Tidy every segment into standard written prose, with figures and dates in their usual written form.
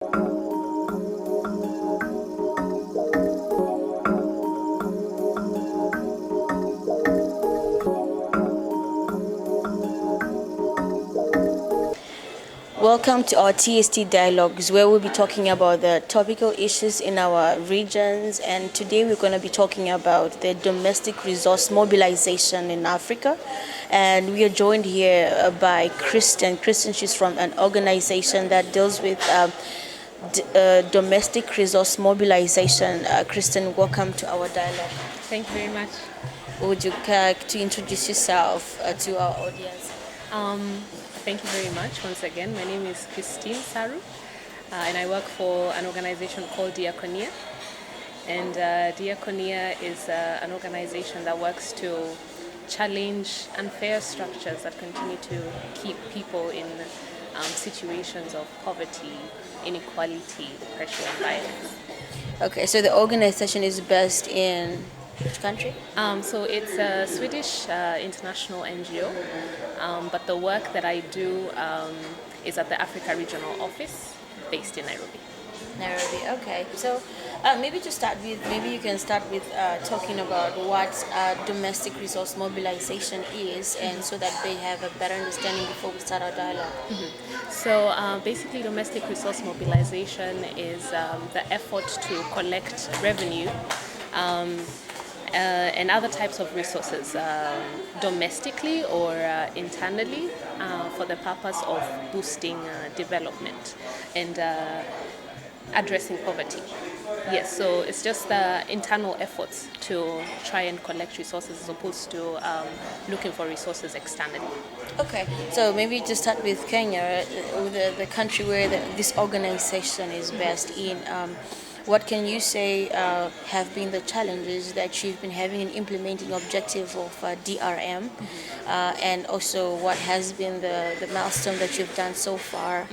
Welcome to our TST Dialogues, where we'll be talking about the topical issues in our regions. And today we're going to be talking about the domestic resource mobilization in Africa. And we are joined here by Kristen. Kristen, she's from an organization that deals with domestic resource mobilization. Kristen, welcome to our dialogue. Thank you very much. Would you like to introduce yourself to our audience? Thank you very much. Once again, my name is Saru, and I work for an organization called Diakonia. And Diakonia is an organization that works to challenge unfair structures that continue to keep people in situations of poverty, inequality, oppression, and violence. Okay, so the organization is based in which country? So it's a Swedish international NGO, but the work that I do is at the Africa Regional Office based in Nairobi. Nairobi, okay. So maybe you can start with talking about what domestic resource mobilization is, and so that they have a better understanding before we start our dialogue. Mm-hmm. So basically, domestic resource mobilization is the effort to collect revenue and other types of resources domestically or internally for the purpose of boosting development and addressing poverty. Yes, so it's just internal efforts to try and collect resources as opposed to looking for resources externally. Okay, so maybe to start with Kenya, the country where this organization is based in. What can you say have been the challenges that you've been having in implementing objective of DRM, and also what has been the milestone that you've done so far?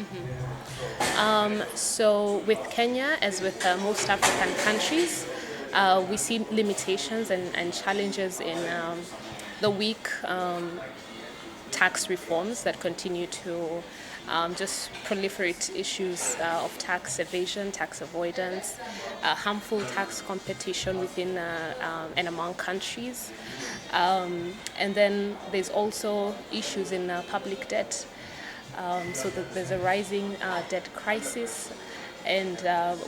So with Kenya, as with most African countries, we see limitations and challenges in the weak tax reforms that continue to just proliferate issues of tax evasion, tax avoidance, harmful tax competition within and among countries. And then there's also issues in public debt. So that there's a rising debt crisis, and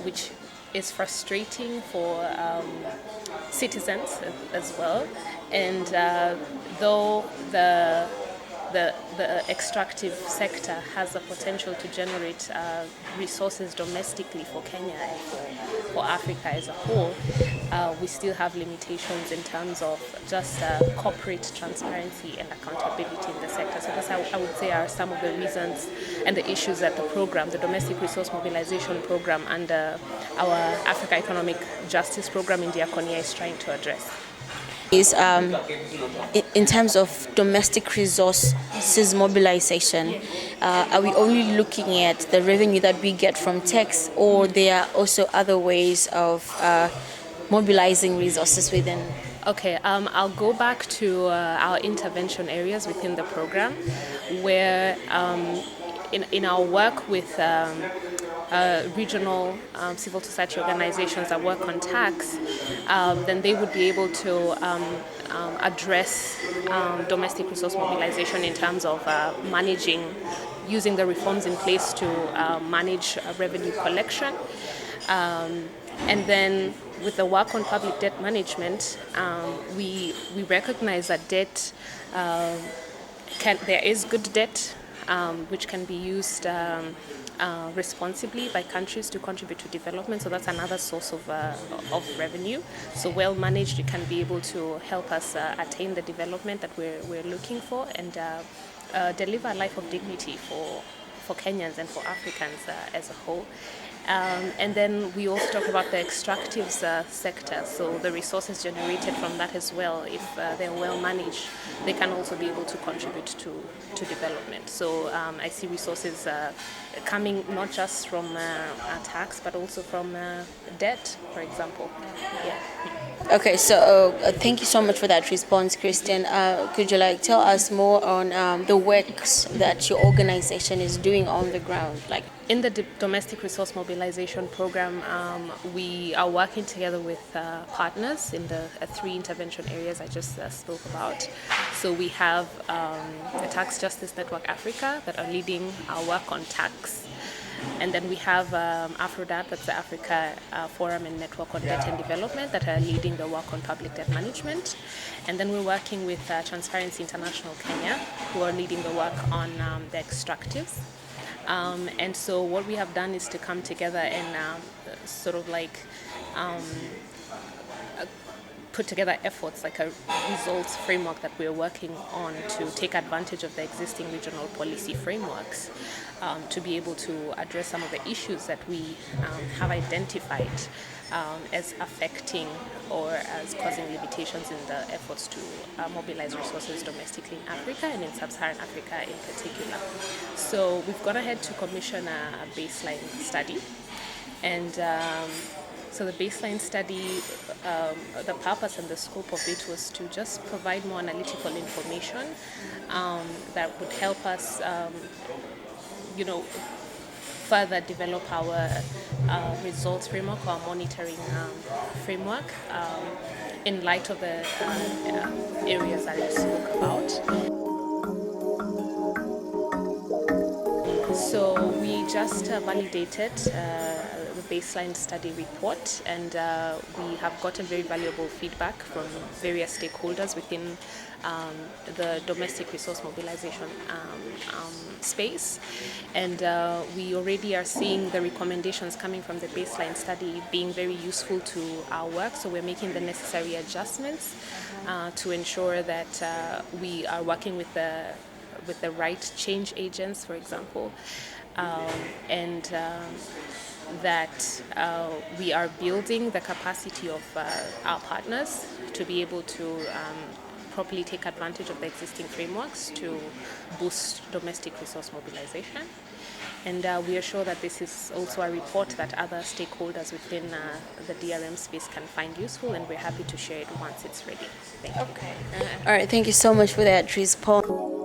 which is frustrating for citizens as well. And though the extractive sector has the potential to generate resources domestically for Kenya and for Africa as a whole, we still have limitations in terms of just corporate transparency and accountability in the sector. So that's, I would say, are some of the reasons and the issues that the Domestic Resource Mobilization Program under our Africa Economic Justice Program in Diakonia is trying to address. Is in terms of domestic resources mobilization, are we only looking at the revenue that we get from tax, or there are also other ways of mobilizing resources within? Okay, I'll go back to our intervention areas within the program, where in our work with regional civil society organizations that work on tax, then they would be able to address domestic resource mobilization in terms of using the reforms in place to manage revenue collection. And then with the work on public debt management, we recognize that debt, there is good debt, which can be used responsibly by countries to contribute to development. So that's another source of revenue. So well managed, it can be able to help us attain the development that we're looking for and deliver a life of dignity for Kenyans and for Africans as a whole. And then we also talk about the extractive sector, so the resources generated from that as well. If they're well managed, they can also be able to contribute to development. So I see resources coming not just from tax, but also from debt, for example. Yeah. Okay, so thank you so much for that response, Christian. Could you tell us more on the works that your organization is doing on the ground? In the domestic resource mobilization program, we are working together with partners in the three intervention areas I just spoke about. So we have the Tax Justice Network Africa that are leading our work on tax. And then we have AFRODAT, that's the Africa Forum and Network on Debt and Development, that are leading the work on public debt management. And then we're working with Transparency International Kenya, who are leading the work on the extractives. And so what we have done is to come together and sort of like put together efforts, like a results framework that we're working on to take advantage of the existing regional policy frameworks to be able to address some of the issues that we have identified as affecting or as causing limitations in the efforts to mobilize resources domestically in Africa and in sub-Saharan Africa in particular. So we've gone ahead to commission a baseline study, and so the baseline study, the purpose and the scope of it was to just provide more analytical information that would help us, further develop our results framework, our monitoring framework, in light of the areas that I spoke about. So we just validated the baseline study report, and we have gotten very valuable feedback from various stakeholders within the domestic resource mobilization space. And we already are seeing the recommendations coming from the baseline study being very useful to our work. So we're making the necessary adjustments to ensure that we are working with the right change agents, for example, and that we are building the capacity of our partners to be able to properly take advantage of the existing frameworks to boost domestic resource mobilization. And we are sure that this is also a report that other stakeholders within the DRM space can find useful, and we're happy to share it once it's ready. Thank you. Okay. All right. Thank you so much for that, Tris Paul.